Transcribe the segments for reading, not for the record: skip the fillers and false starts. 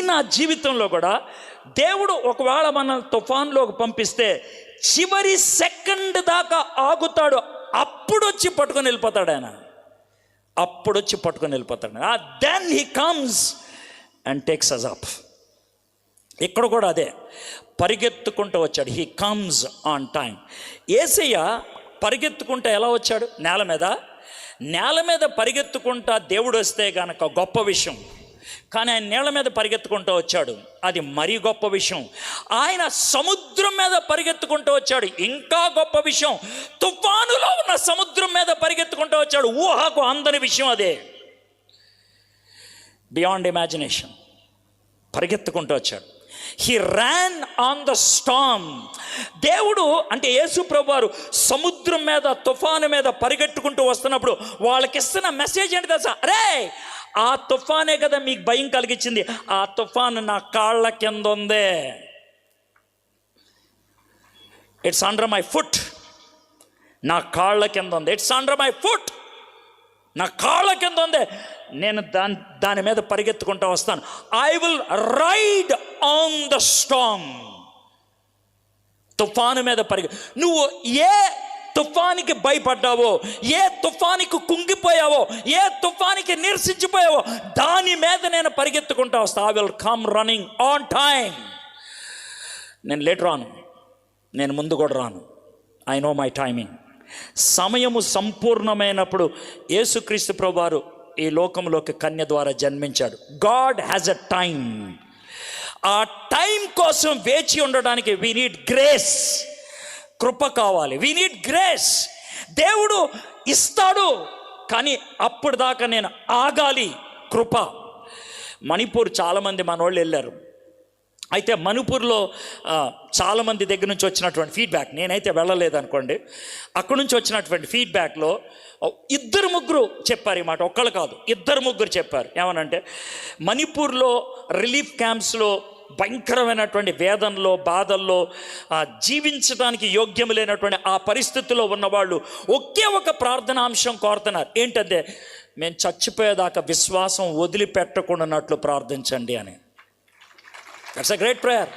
నా జీవితంలో కూడా దేవుడు ఒకవేళ మన తుఫాన్లోకి పంపిస్తే చివరి సెకండ్ దాకా ఆగుతాడు, అప్పుడు వచ్చి పట్టుకొని వెళ్ళిపోతాడు ఆయన. అప్పుడు వచ్చి పట్టుకొని వెళ్ళిపోతాడు. Then he comes and takes us up. ఇక్కడ కూడా అదే, పరిగెత్తుకుంటూ వచ్చాడు. He comes on time. Yesayya పరిగెత్తుకుంటూ ఎలా వచ్చాడు? నేల మీద పరిగెత్తుకుంటా దేవుడు వస్తే కనుక గొప్ప విషయం. కానీ ఆయన నేల మీద పరిగెత్తుకుంటూ వచ్చాడు, అది మరీ గొప్ప విషయం. ఆయన సముద్రం మీద పరిగెత్తుకుంటూ వచ్చాడు, ఇంకా గొప్ప విషయం. తుఫానులో ఉన్న సముద్రం మీద పరిగెత్తుకుంటూ వచ్చాడు, ఊహకు అందని విషయం అదే. Beyond imagination. పరిగెత్తుకుంటూ వచ్చాడు. He Ryan on the Storm. దేవుడు అంటే యేసు ప్రభువారు సముద్రం మీద తుఫాను మీద పరిగెట్టుకుంటూ వస్తున్నప్పుడు వాళ్ళకిస్తున్న మెసేజ్ ఏంటి తెలుసా? అరే, ఆ తుఫానే కదా మీకు భయం కలిగించింది, ఆ తుఫాను నా కాళ్ళ కింద ఉందే. It's under my foot. నా కాళ్ళ కింద ఉంది. It's under my foot. నా కాళ్ళ కింద ఉంది. నేను దాని మీద పరిగెత్తుకుంటూ వస్తాను. I will ride on the storm. తుఫాను మీద నువ్వు ఏ తుఫానికి భయపడ్డావో, ఏ తుఫానికి కుంగిపోయావో, ఏ తుఫానికి నిరసించిపోయావో, దాని మీద నేను పరిగెత్తుకుంటా వస్తా. I will come running on time. నేను లేట్ రాను, నేను ముందు కూడా రాను. I know my timing. సమయము సంపూర్ణమైనప్పుడు యేసుక్రీస్తు ప్రభువారు ఈ లోకంలోకి కన్య ద్వారా జన్మించాడు. God has a time. ఆ టైం కోసం వేచి ఉండడానికి వీ నీడ్ గ్రేస్. కృప కావాలి. We need grace. దేవుడు ఇస్తాడు, కానీ అప్పుడు దాకా నేను ఆగాలి. కృప. మణిపూర్ చాలామంది మనోళ్ళు వెళ్ళారు. అయితే మణిపూర్లో చాలామంది దగ్గర నుంచి వచ్చినటువంటి ఫీడ్బ్యాక్, నేనైతే వెళ్ళలేదు అనుకోండి, అక్కడి నుంచి వచ్చినటువంటి ఫీడ్బ్యాక్లో 2-3 చెప్పారు ఈ మాట. ఒక్కళ్ళు కాదు, 2-3 చెప్పారు. ఏమనంటే, మణిపూర్లో రిలీఫ్ క్యాంప్స్లో భయంకరమైనటువంటి వేదనలో, బాధల్లో, జీవించడానికి యోగ్యం లేనటువంటి ఆ పరిస్థితుల్లో ఉన్నవాళ్ళు ఒకే ఒక ప్రార్థనాంశం కోరుతున్నారు. ఏంటంటే, మేము చచ్చిపోయేదాకా విశ్వాసం వదిలిపెట్టకుండానట్లు ప్రార్థించండి అని. That's a great prayer.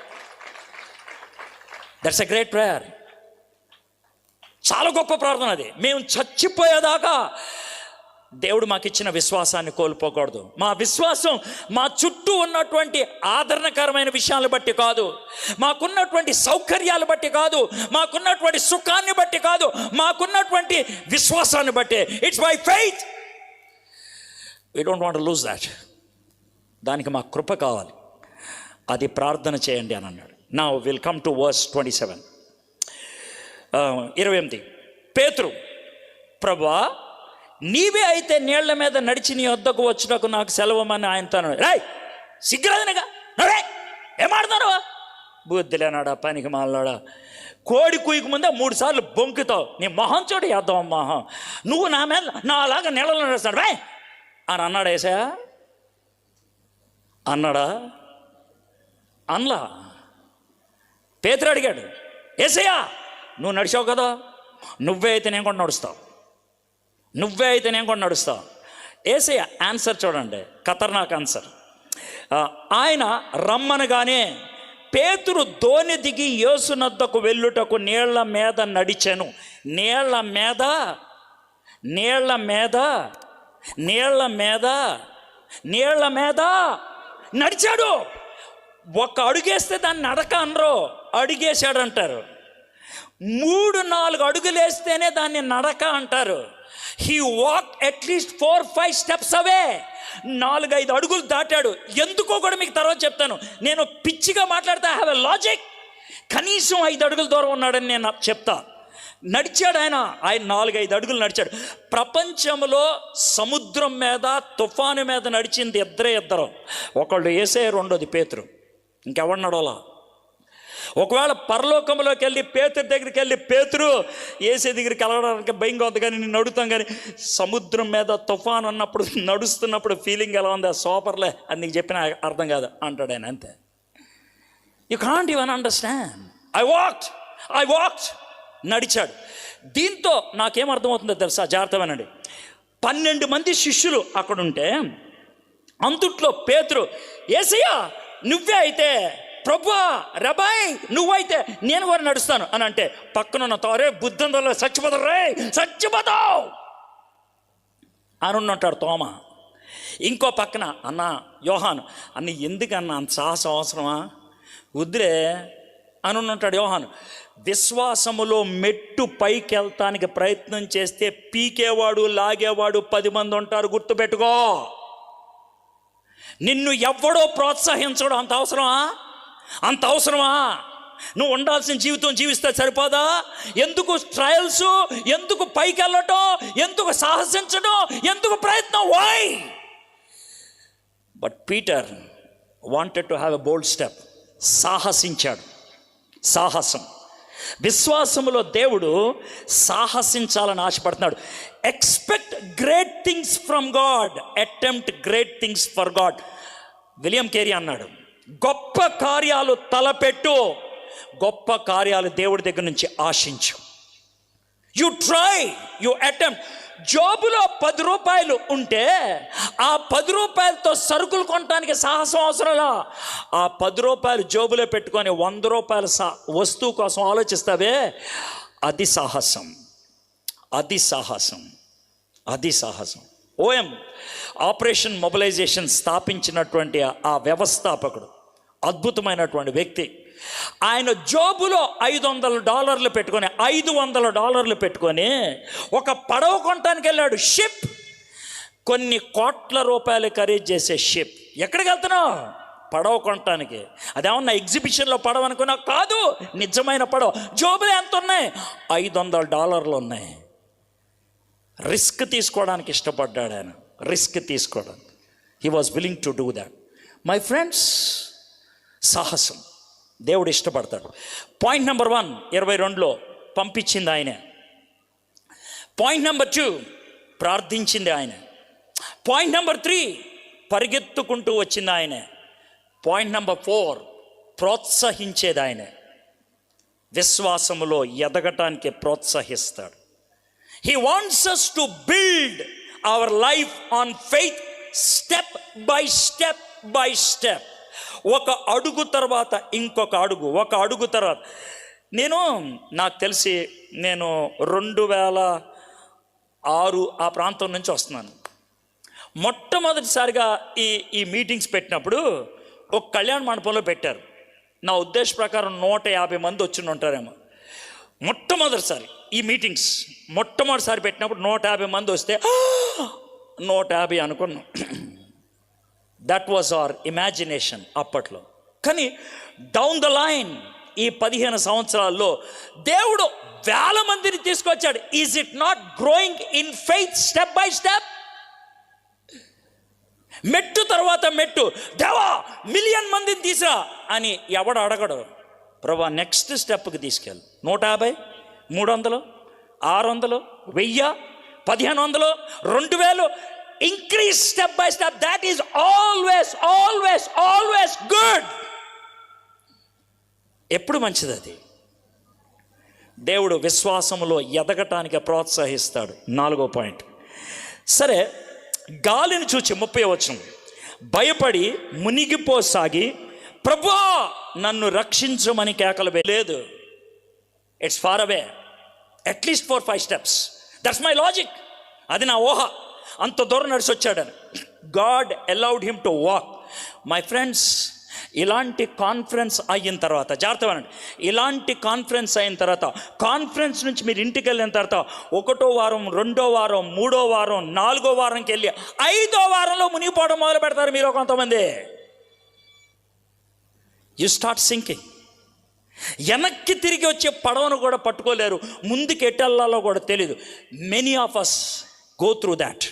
That's a great prayer. చాలా గొప్ప ప్రార్థన అది. మేము చచ్చిపోయేదాకా దేవుడు మాకు ఇచ్చిన విశ్వాసాన్ని కోల్పోకూడదు. మా విశ్వాసం మా చుట్టూ ఉన్నటువంటి ఆదరణకరమైన విషయాలను బట్టి కాదు, మాకున్నటువంటి సౌకర్యాలు బట్టి కాదు, మాకున్నటువంటి సుఖాన్ని బట్టి కాదు, మాకున్నటువంటి విశ్వాసాన్ని బట్టి. It's by faith. We don't want to lose that. దానికి మా కృప కావాలి. అది ప్రార్థన చేయండి అని అన్నాడు. Now will come to verse 27. 28. పేతురు, ప్రభువా, నీవే అయితే నీళ్ల మీద నడిచి నీ వద్దకు వచ్చుటకు నాకు సెలవమని ఆయనతో అన్నాడు. రాయ్, సిగ్గురాదనగా ఏమాడుతున్నావా? బుద్ధి లేనాడా, పనికి మాలనాడా, కోడి కుయ్యకు ముందే 3 సార్లు బొంకుతావు. నీ మొహం చోటు వేద్దాం మొహం. నువ్వు నా మీద నా అలాగా నీళ్ళలో నడుస్తాడు రాయ్ అని అన్నాడు. ఏసయ్యా అన్నాడా? అనలా. పేతురు అడిగాడు, ఏసయ్యా నువ్వు నడిచావు కదా, నువ్వే అయితే నేను కూడా నడుస్తావు, నువ్వే అయితే నేను కూడా నడుస్తావు. ఏసయ్య ఆన్సర్ చూడండి, ఖతర్నాక్ ఆన్సర్. ఆయన రమ్మనగానే పేతురు దోణి దిగి యేసునద్దకు వెళ్ళుటకు నీళ్ల మీద నడిచెను. నీళ్ల మీద నీళ్ల మీద నీళ్ల మీద నీళ్ల మీద నడిచాడు. ఒక అడుగేస్తే దాన్ని నడక అనరు, అడుగేశాడు అంటారు. 3-4 అడుగులు వేస్తేనే దాన్ని నడక అంటారు. హీ వాక్ అట్లీస్ట్ 4-5 స్టెప్స్ అవే. 4-5 అడుగులు దాటాడు. ఎందుకో కూడా మీకు తర్వాత చెప్తాను. నేను పిచ్చిగా మాట్లాడితే ఐ హ్యావ్ ఎ లాజిక్. కనీసం 5 అడుగుల దూరం ఉన్నాడని నేను చెప్తా. నడిచాడు ఆయన 4-5 అడుగులు నడిచాడు. ప్రపంచంలో సముద్రం మీద తుఫాను మీద నడిచింది ఇద్దరు. ఒకళ్ళు యేసయ్య, రెండోది పేతురు. ఇంకెవడు నడవలా. ఒకవేళ పరలోకంలోకి వెళ్ళి పేతురు దగ్గరికి వెళ్ళి, పేతురు యేసే దగ్గరికి వెళ్ళడానికి భయంగా ఉంది కానీ నేను నడుతాం, కానీ సముద్రం మీద తుఫాన్ అన్నప్పుడు నడుస్తున్నప్పుడు ఫీలింగ్ ఎలా ఉంది? సూపర్లే, అది నీకు చెప్పిన అర్థం కాదు అంటాడు ఆయన. అంతే. You can't even understand. I walked నడిచాడు. దీంతో నాకేమర్థమవుతుందో తెలుసా? జాగ్రత్త వినండి. 12 మంది శిష్యులు అక్కడుంటే అందుట్లో పేతురు, యేసయ్యా నువ్వే అయితే, ప్రభువా రబాయ్ నువ్వైతే నేను కూడా నడుస్తాను అని అంటే, పక్కనున్న తోరే బుద్ధంలో చచ్చిపోతారు రే చచ్చిపోతావు అని ఉన్నట్టాడు తోమ. ఇంకో పక్కన అన్న యోహాను, అన్న ఎందుకన్నా అంత సాహసం అవసరమా, వద్దులే అని ఉన్నట్టాడు యోహాను. విశ్వాసములో మెట్టు పైకి వెళ్తానికి ప్రయత్నం చేస్తే పీకేవాడు లాగేవాడు 10 మంది ఉంటారు, గుర్తుపెట్టుకో. నిన్ను ఎవడో ప్రోత్సహించడం అంత అవసరమా? అంత అవసరమా? నువ్వు ఉండాల్సిన జీవితం జీవిస్తే సరిపోదా? ఎందుకు ట్రయల్స్, ఎందుకు పైకి వెళ్ళటం, ఎందుకు సాహసించడం, ఎందుకు ప్రయత్నం? Why? But Peter wanted to have a bold step. సాహసించాడు. సాహసం, విశ్వాసములో దేవుడు సాహసించాలని ఆశపడుతున్నాడు. Expect great things from God, attempt great things for God. William Carey అన్నాడు, గొప్ప కార్యాలు తలపెట్టు, గొప్ప కార్యాలు దేవుడి దగ్గర నుంచి ఆశించు. You try, you attempt. జోబులో 10 రూపాయలు ఉంటే ఆ 10 రూపాయలతో సరుకులు కొనడానికి సాహసం అవసరంలా. ఆ 10 రూపాయలు జోబులో పెట్టుకొని 100 రూపాయల వస్తువు కోసం ఆలోచిస్తావే, అది సాహసం, అది సాహసం, అది సాహసం. ఓఎం ఆపరేషన్ మొబిలైజేషన్ స్థాపించినటువంటి ఆ వ్యవస్థాపకుడు, అద్భుతమైనటువంటి వ్యక్తి, ఆయన జోబులో $500 పెట్టుకొని, $500 పెట్టుకొని ఒక పడవ కొనటానికి వెళ్ళాడు. షిప్, కొన్ని కోట్ల రూపాయలు ఖరీదు చేసే షిప్. ఎక్కడికి వెళ్తున్నావు? పడవ కొనటానికి. అదేమన్నా ఎగ్జిబిషన్లో పడవ అనుకున్నా? కాదు, నిజమైన పడవ. జోబులో ఎంత ఉన్నాయి? $500 ఉన్నాయి. రిస్క్ తీసుకోవడానికి ఇష్టపడ్డాడు ఆయన, రిస్క్ తీసుకోవడానికి. He was willing to do that. My friends, సాహసం దేవుడు ఇష్టపడతాడు. పాయింట్ నెంబర్ 1 22లో పంపించింది ఆయనే. పాయింట్ నెంబర్ 2 ప్రార్థించింది ఆయనే. పాయింట్ నెంబర్ 3 పరిగెత్తుకుంటూ వచ్చింది ఆయనే. పాయింట్ నెంబర్ 4 ప్రోత్సహించేది ఆయనే. విశ్వాసములో ఎదగటానికి ప్రోత్సహిస్తాడు. He wants us to build our life on faith, step by step by step. ఒక అడుగు తర్వాత ఇంకొక అడుగు, ఒక అడుగు తర్వాత. నాకు తెలిసి నేను 2006 ఆ ప్రాంతం నుంచి వస్తున్నాను. మొట్టమొదటిసారిగా ఈ మీటింగ్స్ పెట్టినప్పుడు ఒక కళ్యాణ మండపంలో పెట్టారు. నా ఉద్దేశ ప్రకారం 150 మంది వచ్చి ఉంటారేమో. మొట్టమొదటిసారి ఈ మీటింగ్స్ మొట్టమొదటిసారి పెట్టినప్పుడు 150 మంది వస్తే 150 అనుకున్నాం. దట్ వాజ్ అవర్ ఇమాజినేషన్ అప్పట్లో. కానీ డౌన్ ద లైన్ ఈ 15 సంవత్సరాల్లో దేవుడు 1000 మందిని తీసుకొచ్చాడు. Is it not growing in faith step by step? మెట్టు తర్వాత మెట్టు, దేవా 1,000,000 మందిని తీసా అని ఎవడు అడగడు. ప్రభా నెక్స్ట్ స్టెప్కి తీసుకెళ్ళి 150, 300, 600, 1000, 1500, 2000, increase step by step. That is always good. ఎప్పుడు మంచిది అది. దేవుడు విశ్వాసములో ఎదగటానికి ప్రోత్సహిస్తాడు. 4వ పాయింట్. సరే, గాలిని చూచి 30వ వచనం, భయపడి మునిగిపోసాగి ప్రభువా నన్ను రక్షించమని కేకలు లేదు. It's far away, at least 4-5 steps. That's my logic. అది నా ఊహ. అంత దూరం నడిచి వచ్చాడని. God allowed him to walk. My friends, ఇలాంటి కాన్ఫరెన్స్ అయిన తర్వాత, జాగ్రత్తగా వినండి, ఇలాంటి కాన్ఫరెన్స్ అయిన తర్వాత, కాన్ఫరెన్స్ నుంచి మీరు ఇంటికి వెళ్ళిన తర్వాత 1వ వారం, 2వ వారం, 3వ వారం, 4వ వారంకి వెళ్ళి 5వ వారంలో మునిగిపోవడం మొదలు పెడతారు మీరు కొంతమంది. You start sinking. వెనక్కి తిరిగి వచ్చే పడవను కూడా పట్టుకోలేరు, ముందుకు ఎట్టెళ్ళాలో కూడా తెలీదు. Many of us go through that.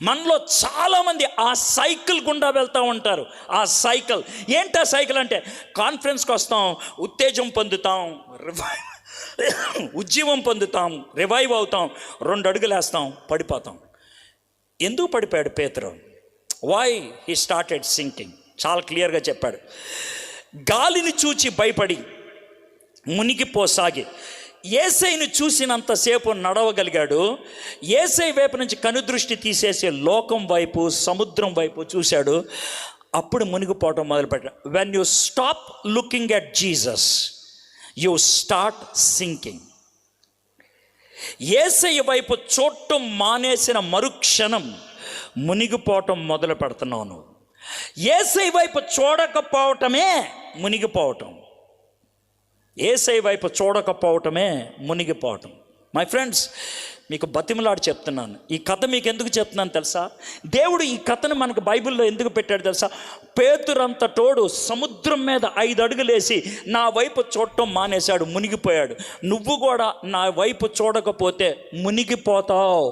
మనలో చాలామంది ఆ సైకిల్ గుండా వెళ్తూ ఉంటారు. ఆ సైకిల్ ఏంటి? ఆ సైకిల్ అంటే కాన్ఫరెన్స్కి వస్తాం, ఉత్తేజం పొందుతాం, ఉజ్జీవం పొందుతాం, రివైవ్ అవుతాం, 2 అడుగులు వేస్తాం, పడిపోతాం. ఎందుకు పడిపోయాడు పేతురు? Why he started sinking? చాలా క్లియర్గా చెప్పాడు. గాలిని చూచి భయపడి మునిగిపోసాగి. యేసయ్యను చూసినంతసేపు నడవగలిగాడు. యేసయ్య వైపు నుంచి కనుదృష్టి తీసేసి లోకం వైపు, సముద్రం వైపు చూశాడు. అప్పుడు మునిగిపోవటం మొదలుపెట్టాడు. When you stop looking at Jesus, you start sinking. Yesayya వైపు చూడటం మానేసిన మరుక్షణం మునిగిపోవటం మొదలు పెడుతున్నాను. యేసయ్య వైపు చూడకపోవటమే మునిగిపోవటం. యేసయ్య వైపు చూడకపోవటమే మునిగిపోవటం. మై ఫ్రెండ్స్, మీకు బతిమలాడి చెప్తున్నాను. ఈ కథ మీకు ఎందుకు చెప్తున్నాను తెలుసా? దేవుడు ఈ కథను మనకు బైబిల్లో ఎందుకు పెట్టాడు తెలుసా? పేతురంత తోడు సముద్రం మీద 5 అడుగులేసి నా వైపు చూడటం మానేశాడు, మునిగిపోయాడు. నువ్వు కూడా నా వైపు చూడకపోతే మునిగిపోతావు.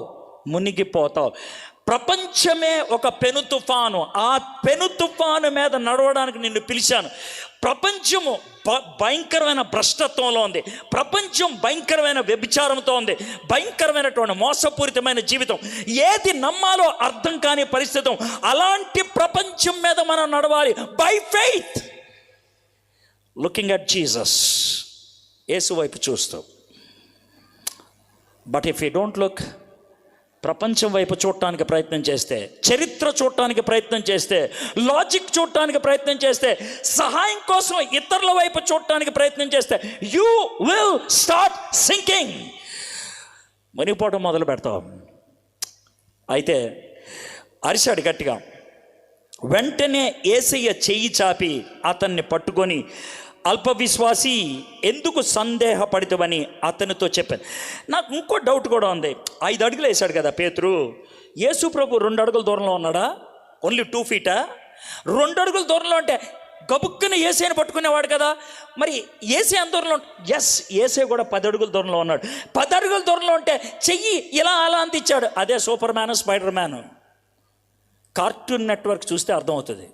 ప్రపంచమే ఒక పెను తుఫాను. ఆ పెను తుఫాను మీద నడవడానికి నిన్ను పిలిచాను. ప్రపంచము భయంకరమైన భ్రష్టత్వంలో ఉంది. ప్రపంచం భయంకరమైన వ్యభిచారంతో ఉంది. భయంకరమైనటువంటి మోసపూరితమైన జీవితం. ఏది నమ్మాలో అర్థం కాని పరిస్థితి. అలాంటి ప్రపంచం మీద మనం నడవాలి by faith, looking at Jesus. Yesu వైపు చూస్తూ. But if you don't look, ప్రపంచం వైపు చూడటానికి ప్రయత్నం చేస్తే, చరిత్ర చూడటానికి ప్రయత్నం చేస్తే, లాజిక్ చూడటానికి ప్రయత్నం చేస్తే, సహాయం కోసం ఇతరుల వైపు చూడటానికి ప్రయత్నం చేస్తే, యూ విల్ స్టార్ట్ సింకింగ్. మునిగిపోవడం మొదలు పెడతావు. అయితే అరిశాడు గట్టిగా. వెంటనే యేసయ్య చెయ్యి చాపి అతన్ని పట్టుకొని, అల్పవిశ్వాసి, ఎందుకు సందేహపడితవని అతనితో చెప్పాను. నాకు ఇంకో డౌట్ కూడా ఉంది. 5 అడుగులు వేశాడు కదా పేతురు. యేసు ప్రభు 2 అడుగుల దూరంలో ఉన్నాడా? ఓన్లీ 2 ఫీటా? 2 అడుగుల దూరంలో అంటే గబుక్కుని యేసయ్యని పట్టుకునేవాడు కదా. మరి యేసయ్య ఎంత దూరంలో? ఎస్, యేసయ్య కూడా 10 అడుగుల దూరంలో ఉన్నాడు. 10 అడుగుల దూరంలో ఉంటే చెయ్యి ఇలా అలా అందించాడు. అదే super man, spider man. Cartoon network చూస్తే అర్థమవుతుంది.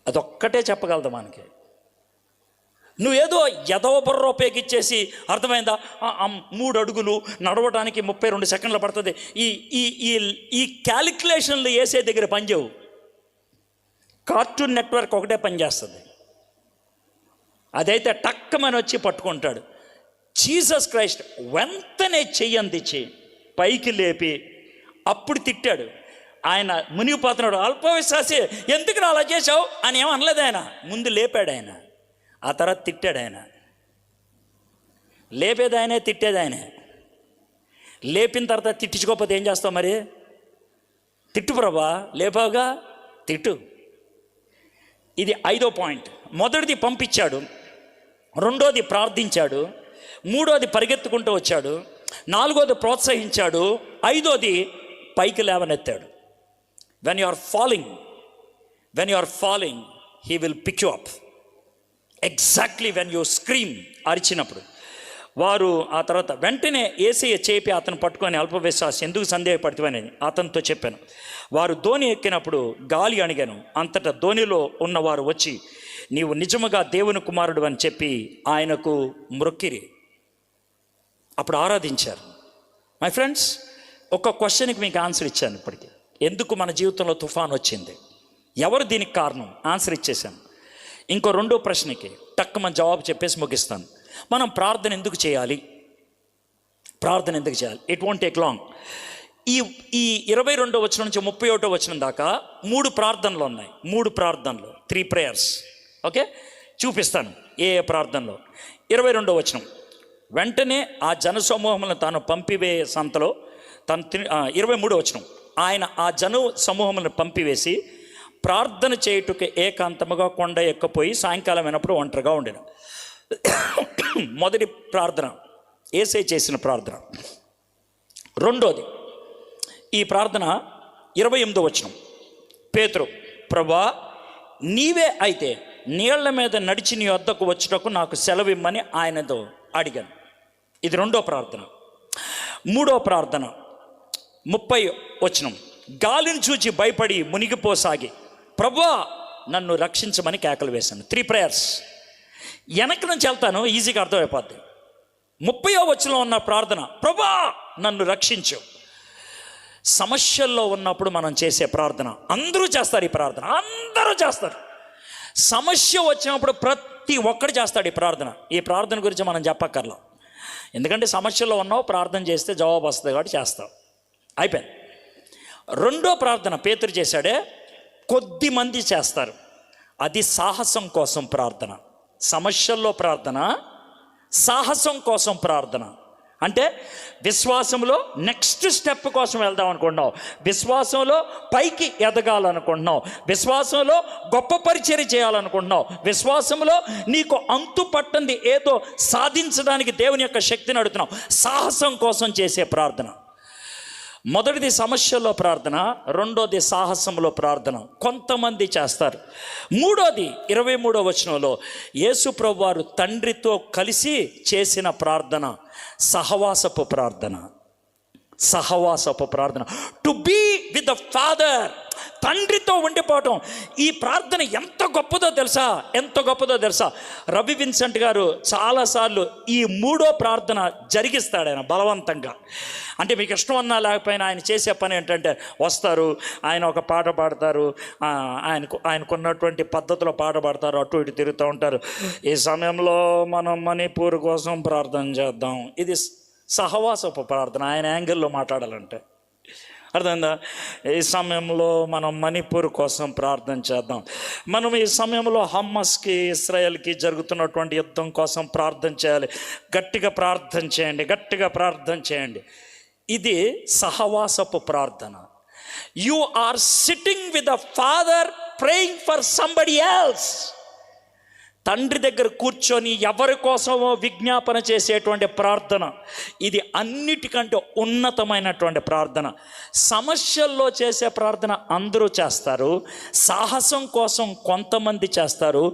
అదొక్కటే చెప్పగలదు మనకి. నువ్వేదో ఎదవ బుర్ర ఉపయోగించేసి, అర్థమైందా? 3 అడుగులు నడవడానికి 32 సెకండ్లు పడుతుంది. ఈ క్యాలిక్యులేషన్లు వేసే దగ్గర పనిచేయవు. కార్టూన్ నెట్వర్క్ ఒకటే పనిచేస్తుంది. అదైతే టక్కమని వచ్చి పట్టుకుంటాడు. జీసస్ క్రైస్ట్ వెంటనే చెయ్యి అందించి పైకి లేపి అప్పుడు తిట్టాడు. ఆయన మునిగిపోతున్నాడు. అల్పవిశ్వాసి, ఎందుకు అలా చేశావు అని ఏమో అనలేదు ఆయన. ముందు లేపాడు ఆయన, ఆ తర్వాత తిట్టాడు ఆయన. లేపేది ఆయనే, తిట్టేది ఆయనే. లేపిన తర్వాత తిట్టించుకోకపోతే ఏం చేస్తావు మరి? తిట్టు ప్రభా, లేపావుగా, తిట్టు. ఇది 5వ పాయింట్. మొదటిది పంపించాడు, 2వది ప్రార్థించాడు, 3వది పరిగెత్తుకుంటూ వచ్చాడు, 4వది ప్రోత్సహించాడు, 5వది పైకి లేవనెత్తాడు. When you are falling he will pick you up. Exactly when you scream, అరిచినప్పుడు. వారు ఆ తర్వాత వెంటనే యేసయ్య చేపి అతను పట్టుకొని, అల్పవిశ్వాసి, ఎందుకు సందేహపడుతావని అతనితో చెప్పాను. వారు ధోని ఎక్కినప్పుడు గాలి అణిగాను. అంతటా ధోనిలో ఉన్నవారు వచ్చి, నీవు నిజముగా దేవుని కుమారుడు అని చెప్పి ఆయనకు మ్రొక్కిరి. అప్పుడు ఆరాధించారు. మై ఫ్రెండ్స్, ఒక క్వశ్చన్కి మీకు ఆన్సర్ ఇచ్చాను ఇప్పటికీ. ఎందుకు మన జీవితంలో తుఫాన్ వచ్చింది? ఎవరు దీనికి కారణం? ఆన్సర్ ఇచ్చేసాను. ఇంకో 2వ ప్రశ్నకి టక్కున జవాబు చెప్పేసి ముగిస్తాను. మనం ప్రార్థన ఎందుకు చేయాలి? It won't take long. ఈ 22వ వచనం నుంచి 31వ వచనం దాకా 3 ప్రార్థనలు ఉన్నాయి. 3 ప్రార్థనలు, 3 ప్రేయర్స్. ఓకే, చూపిస్తాను ఏ ప్రార్థనలో. 22వ వచనం, వెంటనే ఆ జనసమూహములను తాను పంపివేసే సంతలో 23వ వచనం, ఆయన ఆ జన సమూహములను పంపివేసి ప్రార్థన చేయుటకు ఏకాంతముగా కొండ ఎక్కపోయి సాయంకాలం అయినప్పుడు ఒంటరిగా ఉండేను. మొదటి ప్రార్థన యేసయ్య చేసిన ప్రార్థన. 2వది ఈ ప్రార్థన 28వ వచనం, పేతురు, ప్రభా నీవే అయితే నీళ్ల మీద నడిచి నీ వద్దకు వచ్చుటకు నాకు సెలవిమ్మని ఆయనతో అడిగాను. ఇది 2వ ప్రార్థన. 3వ ప్రార్థన 30వ వచనం, గాలిని చూచి భయపడి మునిగిపోసాగి ప్రభువా నన్ను రక్షించమని కేకలు వేశాను. 3 ప్రేయర్స్. వెనక్కి నుంచి వెళ్తాను, ఈజీగా అర్థమైపోద్ది. 30వ వచనంలో ఉన్న ప్రార్థన, ప్రభువా నన్ను రక్షించు. సమస్యల్లో ఉన్నప్పుడు మనం చేసే ప్రార్థన. అందరూ చేస్తారు ఈ ప్రార్థన, అందరూ చేస్తారు. సమస్య వచ్చినప్పుడు ప్రతి ఒక్కడు చేస్తాడు ఈ ప్రార్థన. ఈ ప్రార్థన గురించి మనం చెప్పక్కర్లా. ఎందుకంటే సమస్యలో ఉన్నావు, ప్రార్థన చేస్తే జవాబు వస్తుంది కాబట్టి చేస్తావు. అయిపోయింది. రెండో ప్రార్థన పేతురు చేశాడే, కొద్ది మంది చేస్తారు. అది సాహసం కోసం ప్రార్థన. సమస్యల్లో ప్రార్థన, సాహసం కోసం ప్రార్థన. అంటే విశ్వాసంలో నెక్స్ట్ స్టెప్ కోసం వెళ్దాం అనుకుంటున్నావు, విశ్వాసంలో పైకి ఎదగాలనుకుంటున్నావు, విశ్వాసంలో గొప్ప పరిచర్య చేయాలనుకుంటున్నావు, విశ్వాసంలో నీకు అంతు పట్టంది ఏదో సాధించడానికి దేవుని యొక్క శక్తిని అడుగుతున్నావు. సాహసం కోసం చేసే ప్రార్థన. మొదటిది సమస్యల్లో ప్రార్థన, రెండోది సాహసంలో ప్రార్థన. కొంతమంది చేస్తారు. మూడోది 23వ వచనంలో యేసు ప్రభువారు తండ్రితో కలిసి చేసిన ప్రార్థన, సహవాసపు ప్రార్థన. సహవాసపు ప్రార్థన, to be with the father. తండ్రితో ఉండిపోవటం. ఈ ప్రార్థన ఎంత గొప్పదో తెలుసా, ఎంత గొప్పదో తెలుసా. రవి విన్సెంట్ గారు చాలాసార్లు ఈ మూడో ప్రార్థన జరిగిస్తాడు ఆయన బలవంతంగా. అంటే మీకు ఇష్టం అన్నా లేకపోయినా ఆయన చేసే పని ఏంటంటే, వస్తారు, ఆయన ఒక పాట పాడతారు, ఆయనకున్నటువంటి పద్ధతిలో పాట పాడతారు, అటు ఇటు తిరుగుతూ ఉంటారు. ఈ సమయంలో మనం మణిపూర్ కోసం ప్రార్థన చేద్దాం. ఇది సహవాసపు ప్రార్థన. ఆయన యాంగిల్లో మాట్లాడాలంటే అర్థమైందా? ఈ సమయంలో మనం మణిపూర్ కోసం ప్రార్థన చేద్దాం. మనం ఈ సమయంలో హమ్మస్కి, ఇస్రాయల్కి జరుగుతున్నటువంటి యుద్ధం కోసం ప్రార్థన చేయాలి. గట్టిగా ప్రార్థన చేయండి, గట్టిగా ప్రార్థన చేయండి. ఇది సహవాసపు ప్రార్థన. You are sitting with the father praying for somebody else. తండ్రి దగ్గర కూర్చొని ఎవరి కోసమో విజ్ఞాపన చేసేటువంటి ప్రార్థన. ఇది అన్నిటికంటే ఉన్నతమైనటువంటి ప్రార్థన. సమస్యల్లో చేసే ప్రార్థన అందరూ చేస్తారు, సాహసం కోసం కొంతమంది చేస్తారు,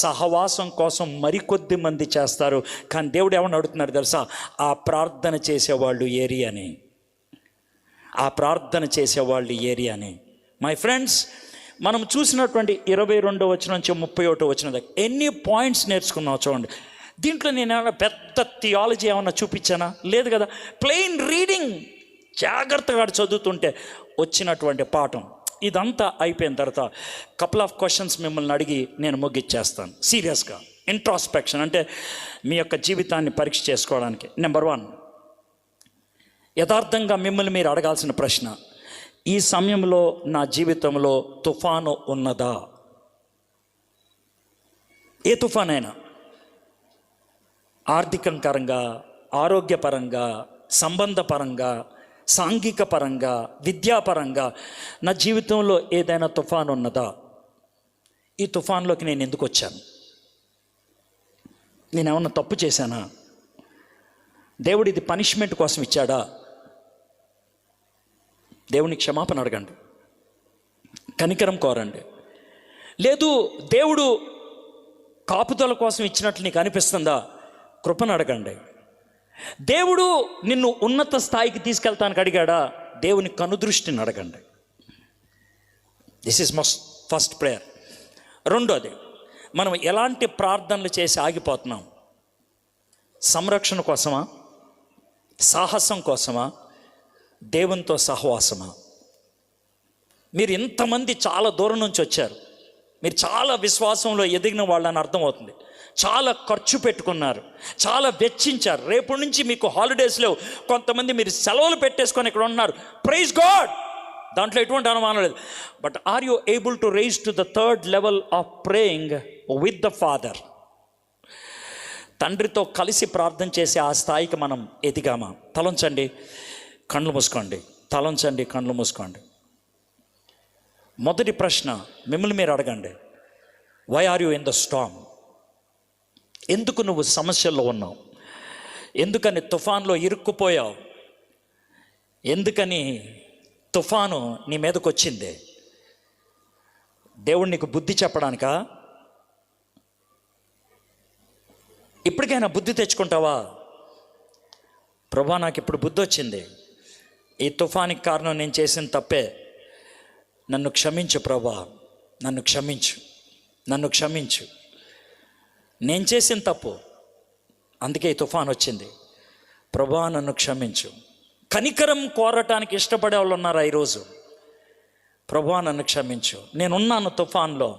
సహవాసం కోసం మరికొద్ది మంది చేస్తారు. కానీ దేవుడు ఏమని అడుగుతున్నారు తెలుసా? ఆ ప్రార్థన చేసేవాళ్ళు ఏరియాని, ఆ ప్రార్థన చేసేవాళ్ళు ఏరియాని. మై ఫ్రెండ్స్, మనం చూసినటువంటి 22వ వచనం నుంచి 31వ వచనం దాకా ఎన్ని పాయింట్స్ నేర్చుకున్నావు చూడండి. దీంట్లో నేను ఏమైనా పెద్ద థియాలజీ ఏమన్నా చూపించానా? లేదు కదా. ప్లెయిన్ రీడింగ్, జాగ్రత్తగా చదువుతుంటే వచ్చినటువంటి పాఠం. ఇదంతా అయిపోయిన తర్వాత కపుల్ ఆఫ్ క్వశ్చన్స్ మిమ్మల్ని అడిగి నేను ముగిచ్చేస్తాను సీరియస్గా. ఇంట్రాస్పెక్షన్ అంటే మీ యొక్క జీవితాన్ని పరీక్ష చేసుకోవడానికి. నెంబర్ 1, యథార్థంగా మిమ్మల్ని మీరు అడగాల్సిన ప్రశ్న, ఈ సమయంలో నా జీవితంలో తుఫాను ఉన్నదా? ఏ తుఫానైనా, ఆర్థికంకరంగా, ఆరోగ్యపరంగా, సంబంధపరంగా, సాంఘిక పరంగా, విద్యాపరంగా నా జీవితంలో ఏదైనా తుఫాను ఉన్నదా? ఈ తుఫాన్లోకి నేను ఎందుకు వచ్చాను? నేనేమన్నా తప్పు చేశానా? దేవుడు ఇది పనిష్మెంట్ కోసం ఇచ్చాడా? దేవుని క్షమాపణ అడగండి, కనికరం కోరండి. లేదు దేవుడు కాపుదల కోసం ఇచ్చినట్లు నీకు అనిపిస్తుందా? కృపను అడగండి. దేవుడు నిన్ను ఉన్నత స్థాయికి తీసుకెళ్తానికి అడిగాడా? దేవుని కనుదృష్టిని అడగండి. This is first prayer. రెండోది, మనం ఎలాంటి ప్రార్థనలు చేసి ఆగిపోతున్నాం? సంరక్షణ కోసమా? సాహసం కోసమా? దేవునితో సహవాసమా? మీరు ఇంతమంది చాలా దూరం నుంచి వచ్చారు, మీరు చాలా విశ్వాసంలో ఎదిగిన వాళ్ళని అర్థమవుతుంది. చాలా ఖర్చు పెట్టుకున్నారు, చాలా వెచ్చించారు. రేపు నుంచి మీకు హాలిడేస్ లేవు, కొంతమంది మీరు సెలవులు పెట్టేసుకొని ఇక్కడ ఉన్నారు. ప్రైజ్ గాడ్, దాంట్లో ఎటువంటి అనుమానం లేదు. But are you able to rise to the 3rd level of praying with the father? తండ్రితో కలిసి ప్రార్థన చేసే ఆ స్థాయికి మనం ఎదిగామా? తలంచండి, కళ్ళు మూసుకోండి, తలంచండి, కళ్ళు మూసుకోండి. మొదటి ప్రశ్న మిమ్మల్ని మీరు అడగండి, why are you in the storm? ఎందుకు నువ్వు సమస్యల్లో ఉన్నావు? ఎందుకని తుఫాన్లో ఇరుక్కుపోయావు? ఎందుకని తుఫాను నీ మీదకి వచ్చింది? దేవుడు నీకు బుద్ధి చెప్పడానికా? ఇప్పటికైనా బుద్ధి తెచ్చుకుంటావా? ప్రభా, నాకు ఇప్పుడు బుద్ధి వచ్చింది, ఈ తుఫానికి కారణం నేను చేసిన తప్పే, నన్ను క్షమించు ప్రభా, నన్ను క్షమించు, నన్ను క్షమించు, నేను చేసిన తప్పు, అందుకే ఈ తుఫాన్ వచ్చింది, ప్రభా నన్ను క్షమించు. కనికరం కోరటానికి ఇష్టపడే వాళ్ళు ఉన్నారా ఈరోజు? ప్రభా నన్ను క్షమించు, నేనున్నాను తుఫాన్లో,